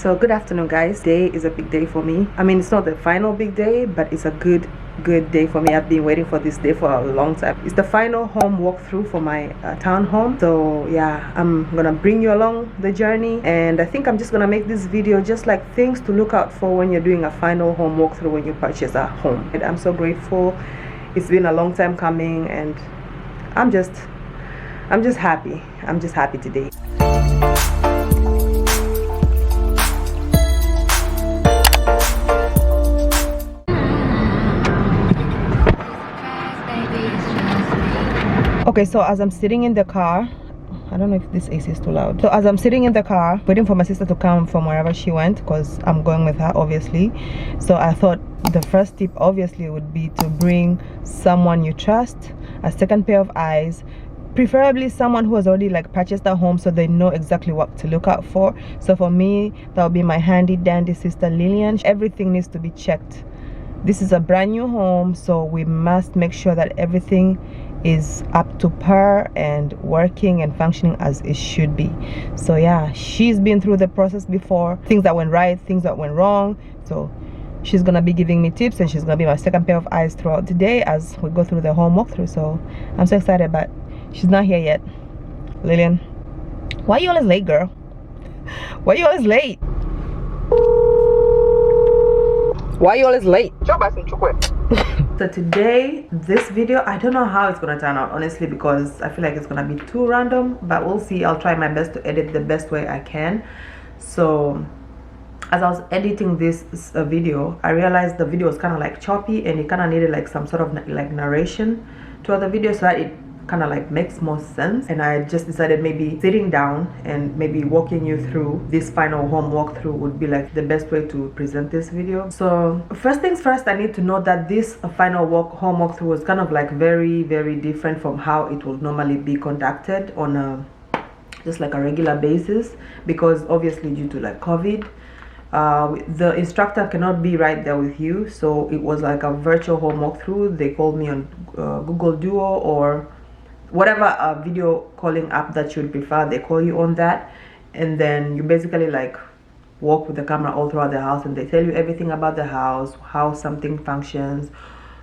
So good afternoon, guys. Today is a big day for me. I mean, it's not the final big day, but it's a good day for me. I've been waiting for this day for a long time. It's the final home walkthrough for my townhome. So yeah, I'm gonna bring you along the journey, and I think I'm just gonna make this video just like things to look out for when you're doing a final home walkthrough when you purchase a home. And I'm so grateful. It's been a long time coming, and I'm just happy. I'm just happy today. Okay, so as I'm sitting in the car, I don't know if this AC is too loud. So as I'm sitting in the car waiting for my sister to come from wherever she went, because I'm going with her obviously, so I thought the first tip obviously would be to bring someone you trust, a second pair of eyes, preferably someone who has already like purchased a home so they know exactly what to look out for. So for me, that would be my handy dandy sister Lillian. Everything needs to be checked. This is a brand new home, so we must make sure that everything is up to par and working and functioning as it should be. So yeah, she's been through the process before, things that went right, things that went wrong. So she's gonna be giving me tips, and she's gonna be my second pair of eyes throughout the day as we go through the home walkthrough. So I'm so excited, but she's not here yet. Lillian, why are you always late, girl? Why are you always late? Why are you always late? So today, this video, I don't know how it's gonna turn out, honestly, because I feel like it's gonna be too random, but we'll see. I'll try my best to edit the best way I can. So as I was editing this video, I realized the video was kind of like choppy, and it kind of needed like some sort of like narration to the video so that it kind of like makes more sense. And I just decided maybe sitting down and maybe walking you through this final home walkthrough would be like the best way to present this video. So first things first, I need to know that this final home walkthrough was kind of like very different from how it would normally be conducted on a just like a regular basis, because obviously due to like COVID, the instructor cannot be right there with you. So it was like a virtual home walkthrough. They called me on Google Duo or whatever video calling app that you would prefer. They call you on that, and then you basically like walk with the camera all throughout the house, and they tell you everything about the house, how something functions,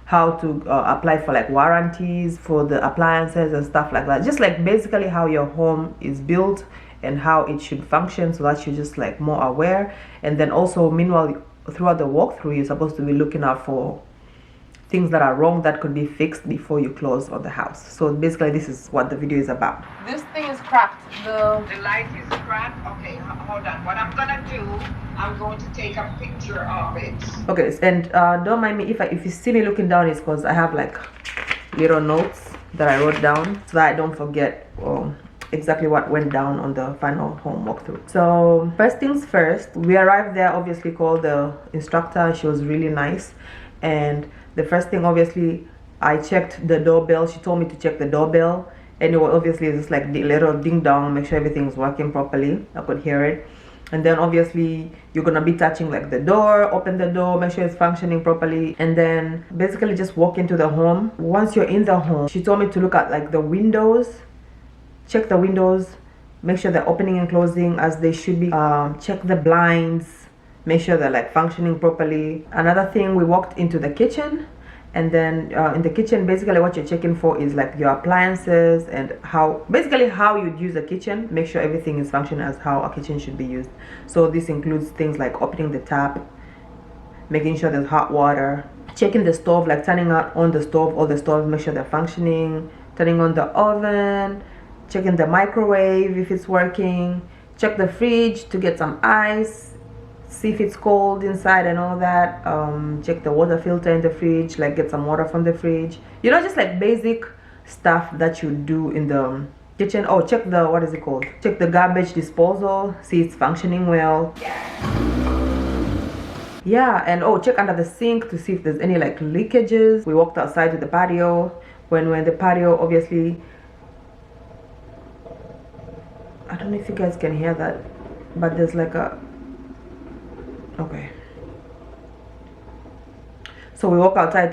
how to apply for like warranties for the appliances and stuff like that. Just like basically how your home is built and how it should function, so that you're just like more aware. And then also meanwhile throughout the walkthrough, you're supposed to be looking out for things that are wrong that could be fixed before you close on the house. So basically this is what the video is about. This thing is cracked. The light is cracked. Okay, hold on. What I'm gonna do, I'm going to take a picture of it. Okay, and don't mind me if you see me looking down, it's because I have like little notes that I wrote down so that I don't forget exactly what went down on the final home walkthrough. So first things first, we arrived there, obviously called the instructor. She was really nice, and the first thing, obviously, I checked the doorbell. She told me to check the doorbell, and it was obviously just like the little ding dong, make sure everything's working properly. I could hear it. And then obviously you're gonna be touching like the door, open the door, make sure it's functioning properly, and then basically just walk into the home. Once you're in the home, she told me to look at like the windows, check the windows, make sure they're opening and closing as they should be. Check the blinds, make sure they're like functioning properly. Another thing, we walked into the kitchen, and then in the kitchen basically what you're checking for is like your appliances and how you'd use a kitchen. Make sure everything is functioning as how a kitchen should be used. So this includes things like opening the tap, making sure there's hot water, checking the stove, like turning on the stove, all the stoves, make sure they're functioning, turning on the oven, checking the microwave if it's working, check the fridge to get some ice, see if it's cold inside and all that. Check the water filter in the fridge, like get some water from the fridge, you know, just like basic stuff that you do in the kitchen. Oh, check the, what is it called, check the garbage disposal, see it's functioning well. Yeah, and oh, check under the sink to see if there's any like leakages. We walked outside to the patio. When we're in the patio, obviously, I don't know if you guys can hear that, but there's like a, okay, so we walk outside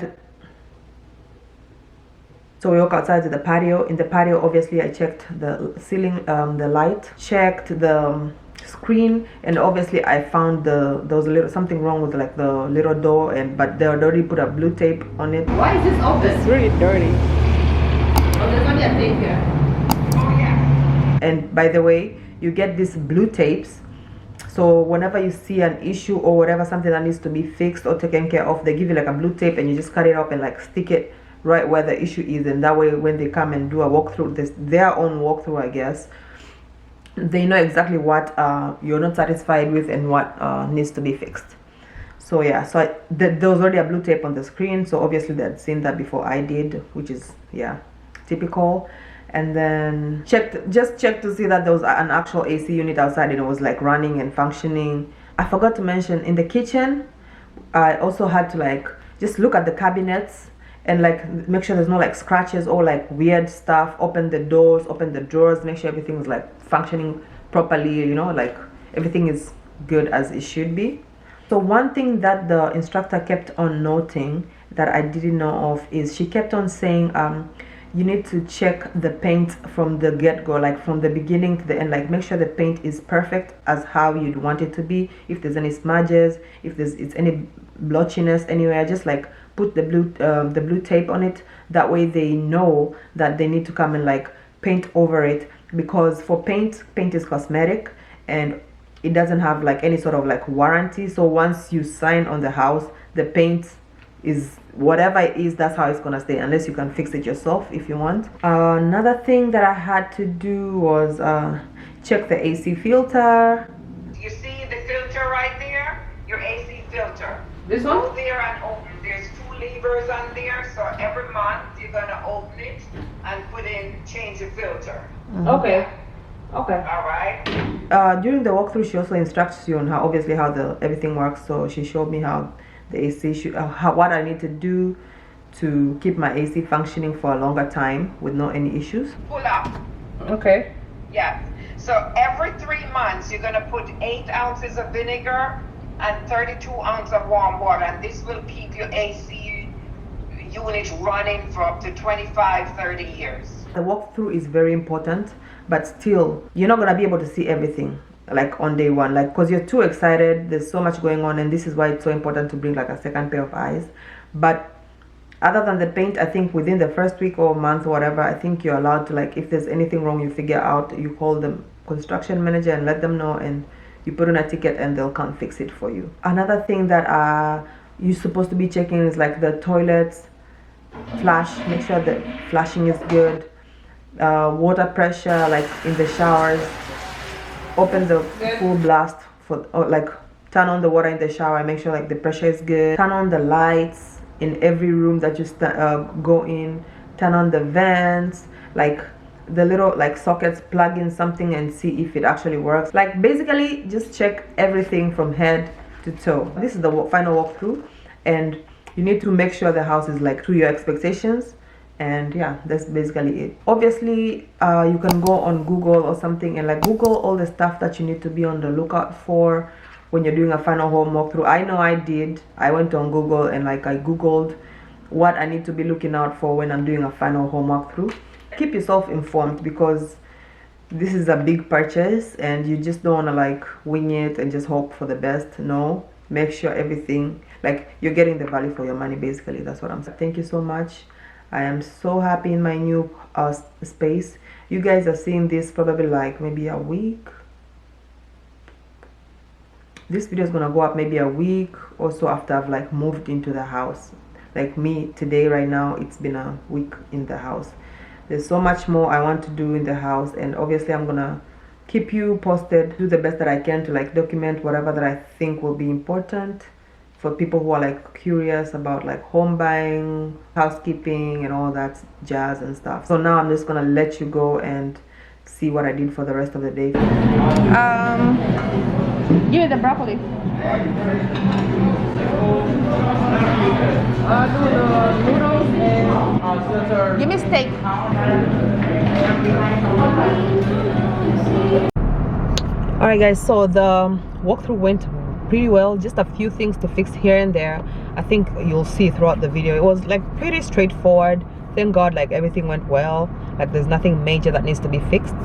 to the patio. In the patio, obviously I checked the ceiling, the light, checked the screen, and obviously I found there was a little something wrong with like the little door, but they had already put a blue tape on it. Why is this open? It's really dirty. Oh, there's only a tape here. Oh, yeah. And by the way, you get these blue tapes, so whenever you see an issue or whatever, something that needs to be fixed or taken care of, they give you like a blue tape and you just cut it up and like stick it right where the issue is, and that way when they come and do a walkthrough, their own walkthrough, I guess, they know exactly what you're not satisfied with and what needs to be fixed. So yeah, so there was already a blue tape on the screen, so obviously they'd seen that before I did, which is, yeah, typical. And then just checked to see that there was an actual AC unit outside and it was like running and functioning. I forgot to mention, in the kitchen I also had to like just look at the cabinets and like make sure there's no like scratches or like weird stuff. Open the doors, open the drawers, make sure everything is like functioning properly, you know, like everything is good as it should be. So one thing that the instructor kept on noting that I didn't know of is she kept on saying you need to check the paint from the get-go, like from the beginning to the end, like make sure the paint is perfect as how you'd want it to be. If there's any smudges, if there's any blotchiness anywhere, just like put the blue tape on it. That way they know that they need to come and like paint over it, because for paint is cosmetic and it doesn't have like any sort of like warranty. So once you sign on the house, the paint is whatever it is, that's how it's gonna stay, unless you can fix it yourself if you want. Another thing that I had to do was check the AC filter. You see the filter right there? Your AC filter. This one? Go there and open. There's 2 levers on there, so every month you're gonna open it and change the filter. Okay. Okay. All right. During the walkthrough, she also instructs you on how everything works. So she showed me how the AC should, what I need to do to keep my AC functioning for a longer time with no any issues. Pull up. Okay. Yeah. So every 3 months you're gonna put 8 ounces of vinegar and 32 ounces of warm water, and this will keep your AC unit running for up to 25-30 years. The walkthrough is very important, but still you're not gonna be able to see everything like on day one, like because you're too excited, there's so much going on, and this is why it's so important to bring like a second pair of eyes. But other than the paint, I think within the first week or month or whatever, I think you're allowed to, like, if there's anything wrong you figure out, you call the construction manager and let them know, and you put in a ticket and they'll come fix it for you. Another thing that you're supposed to be checking is like the toilets flush, make sure the flushing is good. Water pressure, like in the showers, open the full blast like turn on the water in the shower, make sure like the pressure is good. Turn on the lights in every room that you go in. Turn on the vents, like the little like sockets, plug in something and see if it actually works. Like basically just check everything from head to toe. This is the final walkthrough, and you need to make sure the house is like to your expectations. And yeah, that's basically it. Obviously you can go on Google or something and like Google all the stuff that you need to be on the lookout for when you're doing a final home walkthrough. I know I did. I went on Google and like I googled what I need to be looking out for when I'm doing a final home walkthrough. Keep yourself informed, because this is a big purchase and you just don't want to like wing it and just hope for the best. No, make sure everything, like, you're getting the value for your money. Basically, that's what I'm saying. Thank you so much. I am so happy in my new space. You guys are seeing this probably like maybe a week. This video is gonna go up maybe a week or so after I've like moved into the house. Like me today, right now, it's been a week in the house. There's so much more I want to do in the house, and obviously I'm gonna keep you posted, do the best that I can to like document whatever that I think will be important for people who are like curious about like home buying, housekeeping, and all that jazz and stuff. So now I'm just gonna let you go and see what I did for the rest of the day. Give me the broccoli. Noodles and give me steak. Alright guys, so the walkthrough went pretty well. Just a few things to fix here and there. I think you'll see throughout the video. It was like pretty straightforward. Thank God, like everything went well. Like there's nothing major that needs to be fixed.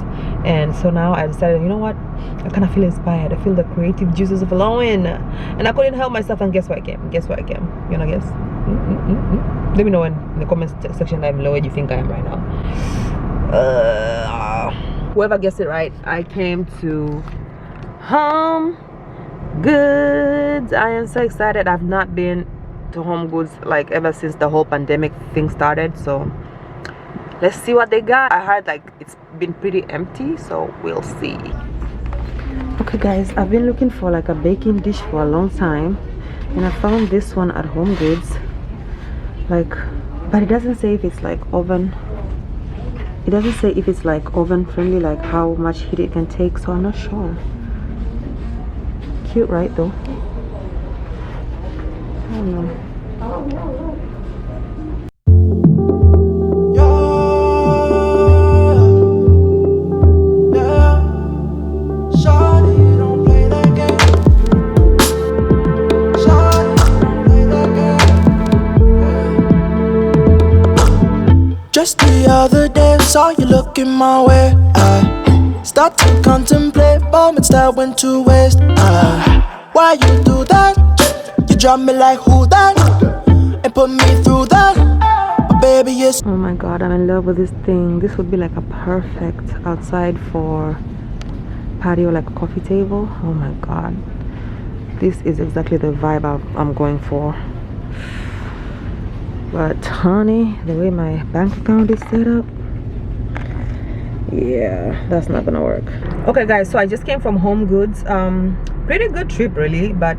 And so now I decided, you know what, I kind of feel inspired. I feel the creative juices flowing, and I couldn't help myself. And guess what I came? Guess what I came? You know, guess? Let me know in the comment section down below where you think I am right now. Whoever guessed it right, I came to Home Goods. I am so excited. I've not been to Home Goods like ever since the whole pandemic thing started, so let's see what they got. I heard like it's been pretty empty, so we'll see. Okay guys, I've been looking for like a baking dish for a long time, and I found this one at Home Goods, like, but it doesn't say if it's like oven, it doesn't say if it's like oven friendly, like how much heat it can take, so I'm not sure. Cute, right? Though I don't know. Just the other day, saw you looking my way. I start to contemplate moments that went to waste. Why you do that? You drop me like who that? And put me through that. But baby, yes. Oh my god, I'm in love with this thing. This would be like a perfect outside for patio, like a coffee table. Oh my god, this is exactly the vibe I'm going for. But honey, the way my bank account is set up, yeah, that's not gonna work. Okay guys, so I just came from Home Goods. Pretty good trip really, but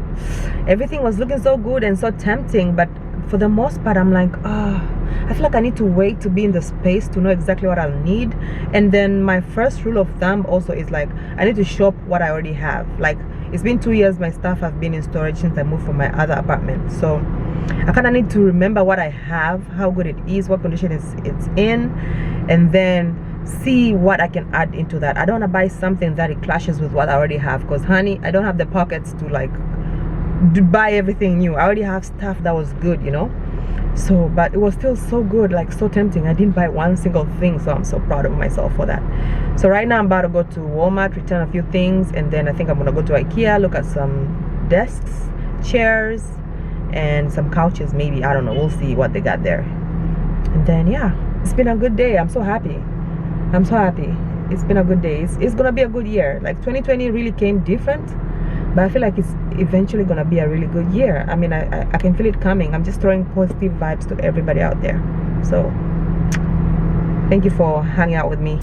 everything was looking so good and so tempting, but for the most part I'm like, I feel like I need to wait to be in the space to know exactly what I'll need. And then my first rule of thumb also is like, I need to shop what I already have. Like, it's been 2 years my stuff have been in storage since I moved from my other apartment, so I kind of need to remember what I have, how good it is, what condition it's in, and then see what I can add into that. I don't want to buy something that it clashes with what I already have, because honey, I don't have the pockets to like buy everything new. I already have stuff that was good, you know. So, but it was still so good, like so tempting. I didn't buy one single thing, so I'm so proud of myself for that. So right now I'm about to go to Walmart, return a few things, and then I think I'm gonna go to IKEA, look at some desks, chairs, and some couches maybe. I don't know, we'll see what they got there. And then yeah, it's been a good day. I'm so happy. I'm so happy. It's been a good day. It's gonna be a good year. Like 2020 really came different, but I feel like it's eventually gonna be a really good year. I mean, I can feel it coming. I'm just throwing positive vibes to everybody out there. So thank you for hanging out with me.